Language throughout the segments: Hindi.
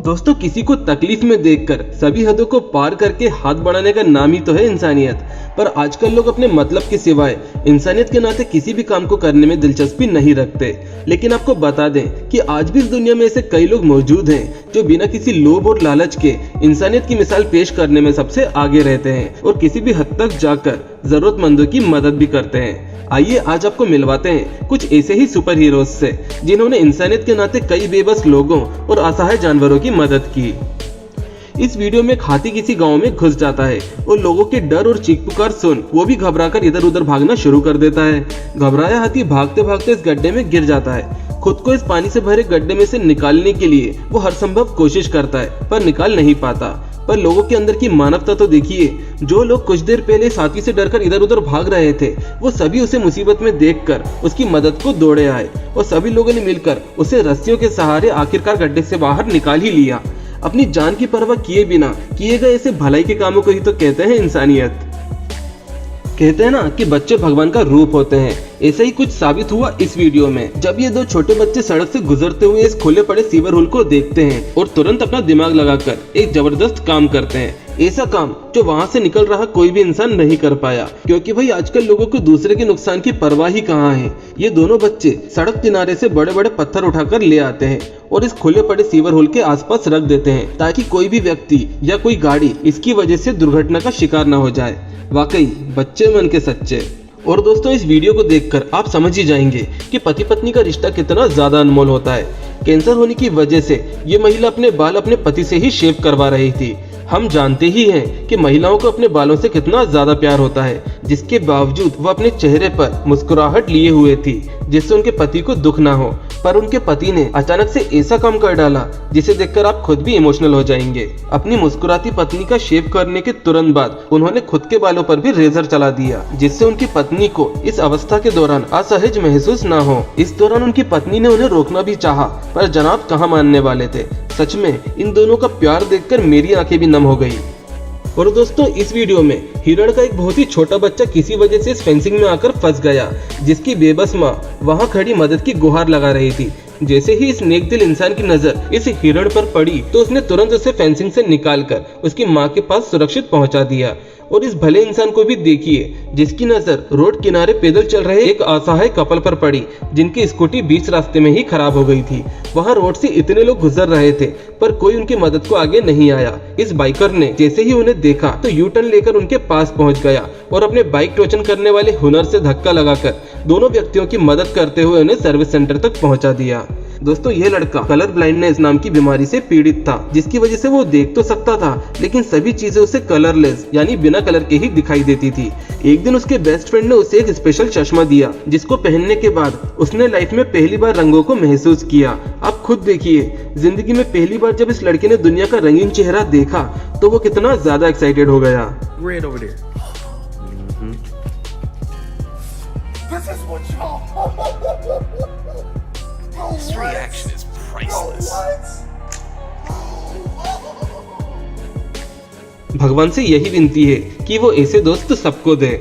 दोस्तों, किसी को तकलीफ में देखकर सभी हदों को पार करके हाथ बढ़ाने का नाम ही तो है इंसानियत। पर आजकल लोग अपने मतलब के सिवाय इंसानियत के नाते किसी भी काम को करने में दिलचस्पी नहीं रखते। लेकिन आपको बता दें कि आज भी इस दुनिया में ऐसे कई लोग मौजूद हैं जो बिना किसी लोभ और लालच के इंसानियत की मिसाल पेश करने में सबसे आगे रहते हैं और किसी भी हद तक जाकर जरूरतमंदों की मदद भी करते हैं। आइए आज आपको मिलवाते हैं कुछ ऐसे ही सुपर हीरोज से जिन्होंने इंसानियत के नाते कई बेबस लोगों और असहाय जानवरों की मदद की। इस वीडियो में एक हाथी किसी गांव में घुस जाता है और लोगों के डर और चीख पुकार सुन वो भी घबराकर इधर उधर भागना शुरू कर देता है। घबराया हाथी भागते भागते इस गड्ढे में गिर जाता है। खुद को इस पानी से भरे गड्ढे में से निकालने के लिए वो हर संभव कोशिश करता है पर निकाल नहीं पाता। पर लोगों के अंदर की मानवता तो देखिए, जो लोग कुछ देर पहले साथी से डरकर इधर उधर भाग रहे थे वो सभी उसे मुसीबत में देखकर उसकी मदद को दौड़े आए और सभी लोगों ने मिलकर उसे रस्सियों के सहारे आखिरकार गड्ढे से बाहर निकाल ही लिया। अपनी जान की परवाह किए बिना किए गए ऐसे भलाई के कामों को ही तो कहते हैं इंसानियत। कहते हैं ना कि बच्चे भगवान का रूप होते हैं, ऐसा ही कुछ साबित हुआ इस वीडियो में जब ये दो छोटे बच्चे सड़क से गुजरते हुए इस खुले पड़े सीवर होल को देखते हैं और तुरंत अपना दिमाग लगाकर एक जबरदस्त काम करते हैं। ऐसा काम जो वहाँ से निकल रहा कोई भी इंसान नहीं कर पाया, क्योंकि भाई आजकल लोगों को दूसरे के नुकसान की परवाह ही कहाँ है। ये दोनों बच्चे सड़क किनारे से बड़े बड़े पत्थर उठाकर ले आते हैं और इस खुले पड़े सीवर होल के आसपास रख देते हैं ताकि कोई भी व्यक्ति या कोई गाड़ी इसकी वजह से दुर्घटना का शिकार न हो जाए। वाकई बच्चे मन के सच्चे। और दोस्तों, इस वीडियो को देखकर आप समझ ही जाएंगे कि पति पत्नी का रिश्ता कितना ज्यादा अनमोल होता है। कैंसर होने की वजह से ये महिला अपने बाल अपने पति से ही शेव करवा रही थी। हम जानते ही हैं कि महिलाओं को अपने बालों से कितना ज्यादा प्यार होता है, जिसके बावजूद वह अपने चेहरे पर मुस्कुराहट लिए हुए थी जिससे उनके पति को दुख ना हो। पर उनके पति ने अचानक से ऐसा काम कर डाला जिसे देखकर आप खुद भी इमोशनल हो जाएंगे। अपनी मुस्कुराती पत्नी का शेव करने के तुरंत बाद उन्होंने खुद के बालों पर भी रेजर चला दिया जिससे उनकी पत्नी को इस अवस्था के दौरान असहज महसूस ना हो। इस दौरान उनकी पत्नी ने उन्हें रोकना भी चाहा पर जनाब कहाँ मानने वाले थे। सच में इन दोनों का प्यार देखकर मेरी आंखें भी नम हो गई। और दोस्तों, इस वीडियो में हिरण का एक बहुत ही छोटा बच्चा किसी वजह से इस फेंसिंग में आकर फंस गया, जिसकी बेबस माँ वहां खड़ी मदद की गुहार लगा रही थी। जैसे ही इस नेक दिल इंसान की नजर इस हिरण पर पड़ी तो उसने तुरंत उसे फेंसिंग से निकालकर उसकी माँ के पास सुरक्षित पहुंचा दिया। और इस भले इंसान को भी देखिए जिसकी नजर रोड किनारे पैदल चल रहे एक असहाय कपल पर पड़ी जिनकी स्कूटी बीच रास्ते में ही खराब हो गई थी। वहां रोड से इतने लोग गुजर रहे थे पर कोई उनकी मदद को आगे नहीं आया। इस बाइकर ने जैसे ही उन्हें देखा तो यू टर्न लेकर उनके पास पहुंच गया और अपने बाइक टोचन करने वाले हुनर से धक्का लगाकर दोनों व्यक्तियों की मदद करते हुए उन्हें सर्विस सेंटर तक पहुंचा दिया। दोस्तों, यह लड़का कलर ब्लाइंडनेस नाम की बीमारी से पीड़ित था, जिसकी वजह से वो देख तो सकता था लेकिन सभी चीजें उसे कलरलेस यानी बिना कलर के ही दिखाई देती थी। एक दिन उसके बेस्ट फ्रेंड ने उसे एक स्पेशल चश्मा दिया जिसको पहनने के बाद उसने लाइफ में पहली बार रंगों को महसूस किया। आप खुद देखिए, जिंदगी में पहली बार जब इस लड़के ने दुनिया का रंगीन चेहरा देखा तो वो कितना ज्यादा एक्साइटेड हो गया। This reaction is priceless. भगवान से यही विनती है कि वो ऐसे दोस्त सबको दे।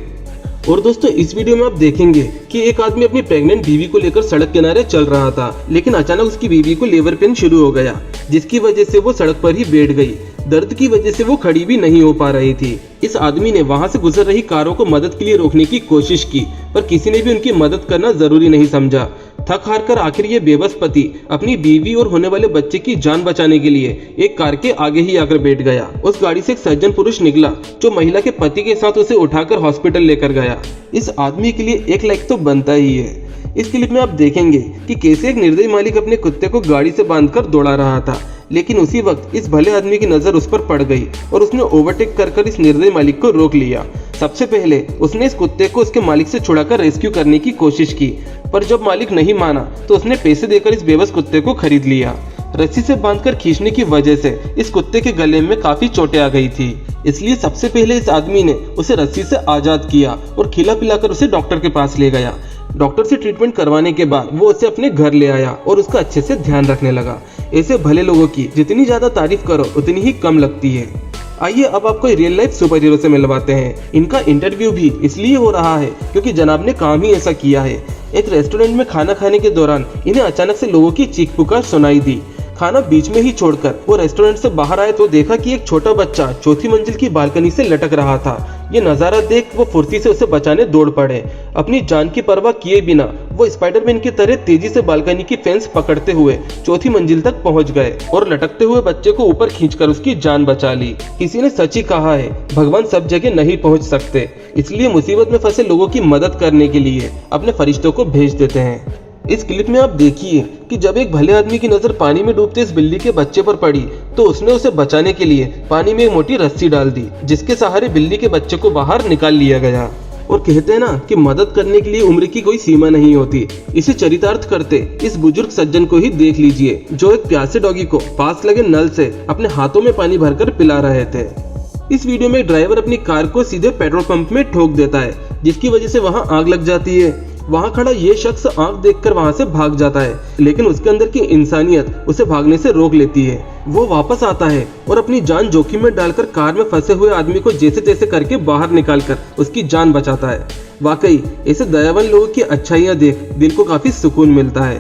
और दोस्तों, इस वीडियो में आप देखेंगे कि एक आदमी अपनी प्रेग्नेंट बीवी को लेकर सड़क किनारे चल रहा था, लेकिन अचानक उसकी बीवी को लेबर पेन शुरू हो गया जिसकी वजह से वो सड़क पर ही बैठ गई। दर्द की वजह से वो खड़ी भी नहीं हो पा रही थी। इस आदमी ने वहां से गुजर रही कारों को मदद के लिए रोकने की कोशिश की पर किसी ने भी उनकी मदद करना जरूरी नहीं समझा। थक हार कर आखिर ये बेबस पति अपनी बीवी और होने वाले बच्चे की जान बचाने के लिए एक कार के आगे ही आकर बैठ गया। उस गाड़ी से एक सज्जन पुरुष निकला जो महिला के पति के साथ उसे उठाकर हॉस्पिटल लेकर गया। इस आदमी के लिए एक लाइक तो बनता ही है। इस क्लिप में आप देखेंगे कि कैसे एक निर्दयी मालिक अपने कुत्ते को गाड़ी से बांधकर दौड़ा रहा था, लेकिन उसी वक्त इस भले आदमी की नजर उस पर पड़ गई और उसने ओवरटेक कर इस निर्दयी मालिक को रोक लिया। सबसे पहले उसने इस कुत्ते को उसके मालिक से छुड़ाकर रेस्क्यू करने की कोशिश की, पर जब मालिक नहीं माना तो उसने पैसे देकर इस बेबस कुत्ते को खरीद लिया। रस्सी से बांधकर खींचने की वजह से इस कुत्ते के गले में काफी चोटें आ गई थी, इसलिए सबसे पहले इस आदमी ने उसे रस्सी से आजाद किया और खिला पिलाकर उसे डॉक्टर के पास ले गया। डॉक्टर से ट्रीटमेंट करवाने के बाद वो उसे अपने घर ले आया और उसका अच्छे से ध्यान रखने लगा। ऐसे भले लोगों की जितनी ज्यादा तारीफ करो उतनी ही कम लगती है। आइए अब आपको रियल लाइफ सुपर हीरो से मिलवाते हैं। इनका इंटरव्यू भी इसलिए हो रहा है क्योंकि जनाब ने काम ही ऐसा किया है। एक रेस्टोरेंट में खाना खाने के दौरान इन्हें अचानक से लोगों की चीख पुकार सुनाई दी। खाना बीच में ही छोड़कर वो रेस्टोरेंट से बाहर आए तो देखा कि एक छोटा बच्चा चौथी मंजिल की बालकनी से लटक रहा था। ये नजारा देख वो फुर्ती से उसे बचाने दौड़ पड़े। अपनी जान की परवाह किए बिना वो स्पाइडरमैन की तरह तेजी से बालकनी की फेंस पकड़ते हुए चौथी मंजिल तक पहुंच गए और लटकते हुए बच्चे को ऊपर खींचकर उसकी जान बचा ली। किसी ने सच ही कहा है, भगवान सब जगह नहीं पहुंच सकते, इसलिए मुसीबत में फंसे लोगों की मदद करने के लिए अपने फरिश्तों को भेज देते हैं। इस क्लिप में आप देखिए कि जब एक भले आदमी की नजर पानी में डूबते इस बिल्ली के बच्चे पर पड़ी तो उसने उसे बचाने के लिए पानी में एक मोटी रस्सी डाल दी, जिसके सहारे बिल्ली के बच्चे को बाहर निकाल लिया गया। और कहते हैं ना कि मदद करने के लिए उम्र की कोई सीमा नहीं होती। इसे चरितार्थ करते इस बुजुर्ग सज्जन को ही देख लीजिए, जो एक प्यासे डॉगी को पास लगे नल से अपने हाथों में पानी भरकर पिला रहे थे। इस वीडियो में ड्राइवर अपनी कार को सीधे पेट्रोल पंप में ठोक देता है, जिसकी वजह से वहां आग लग जाती है। वहां खड़ा ये शख्स आग देखकर वहां से भाग जाता है, लेकिन उसके अंदर की इंसानियत उसे भागने से रोक लेती है। वो वापस आता है और अपनी जान जोखिम में डालकर कार में फंसे हुए आदमी को जैसे तैसे करके बाहर निकालकर उसकी जान बचाता है। वाकई ऐसे दयावान लोगों की अच्छाइयां देख दिल को काफी सुकून मिलता है।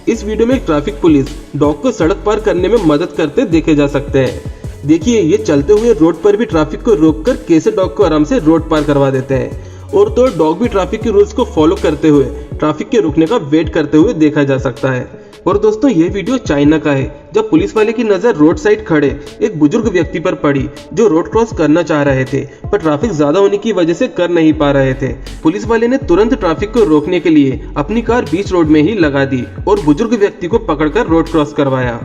इस वीडियो में ट्रैफिक पुलिस डॉग को सड़क पार करने में मदद करते देखे जा सकते हैं। देखिए, ये चलते हुए रोड पर भी ट्रैफिक को रोककर कैसे डॉग को आराम से रोड पार करवा देते हैं। और तो डॉग भी ट्रैफिक के रूल्स को फॉलो करते हुए ट्रैफिक के रुकने का वेट करते हुए देखा जा सकता है। और दोस्तों, ये वीडियो चाइना का है, जब पुलिस वाले की नजर रोड साइड खड़े एक बुजुर्ग व्यक्ति पर पड़ी जो रोड क्रॉस करना चाह रहे थे, पर ट्रैफिक ज्यादा होने की वजह से कर नहीं पा रहे थे। पुलिस वाले ने तुरंत ट्रैफिक को रोकने के लिए अपनी कार बीच रोड में ही लगा दी और बुजुर्ग व्यक्ति को पकड़कर रोड क्रॉस करवाया।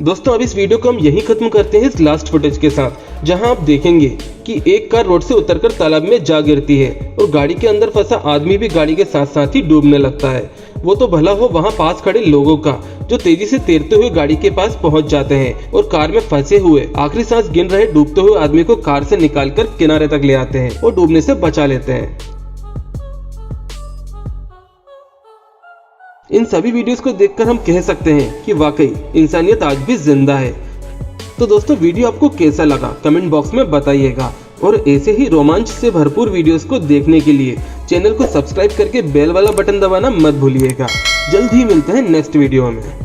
दोस्तों, अब इस वीडियो को हम यहीं खत्म करते हैं इस लास्ट फुटेज के साथ, जहां आप देखेंगे कि एक कार रोड से उतरकर तालाब में जा गिरती है और गाड़ी के अंदर फंसा आदमी भी गाड़ी के साथ साथ ही डूबने लगता है। वो तो भला हो वहां पास खड़े लोगों का, जो तेजी से तैरते हुए गाड़ी के पास पहुंच जाते हैं और कार में फंसे हुए आखिरी सांस गिन रहे डूबते हुए आदमी को कार से निकालकर किनारे तक ले आते हैं और डूबने से बचा लेते हैं। इन सभी वीडियोस को देखकर हम कह सकते हैं कि वाकई इंसानियत आज भी जिंदा है। तो दोस्तों, वीडियो आपको कैसा लगा कमेंट बॉक्स में बताइएगा और ऐसे ही रोमांच से भरपूर वीडियोस को देखने के लिए चैनल को सब्सक्राइब करके बेल वाला बटन दबाना मत भूलिएगा। जल्द ही मिलते हैं नेक्स्ट वीडियो में।